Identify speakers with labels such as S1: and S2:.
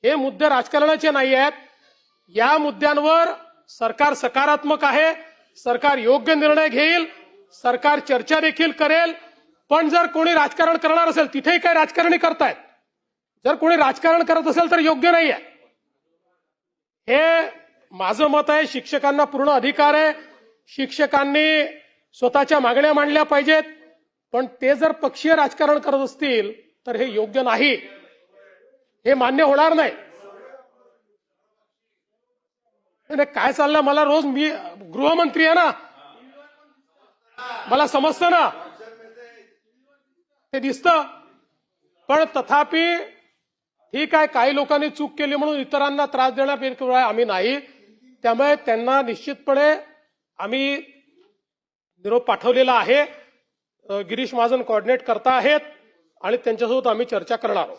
S1: हे मुद्दे राजकारणाचे नाही आहेत। या मुद्द्यांवर सरकार सकारात्मक आहे, सरकार योग्य निर्णय घेईल, सरकार चर्चा देखील करेल। पण जर कोणी राजकारण करणार असेल, तिथेही काही राजकारणी करतायत, जर कोणी राजकारण करत असेल तर योग्य नाही आहे। हे माझं मत आहे। शिक्षकांना पूर्ण अधिकार आहे, शिक्षकांनी स्वतःच्या मागण्या मांडल्या पाहिजेत, पण ते जर पक्षीय राजकारण करत असतील तर हे योग्य नाही, हे मान्य होणार नाही। काय चाललंय मला रोज, मी गृहमंत्री आहे ना, मला समजतं ना, ते दिसतं। पण तथापि ठीक आहे, काही लोकांनी चूक केली म्हणून इतरांना त्रास देण्यापेक्षा आम्ही नाही। त्यामुळे त्यांना निश्चितपणे आम्ही निरोप पाठवलेला आहे। गिरीश महाजन कोऑर्डिनेट करता आहेत आणि त्यांच्यासोबत आम्ही चर्चा करणार आहोत।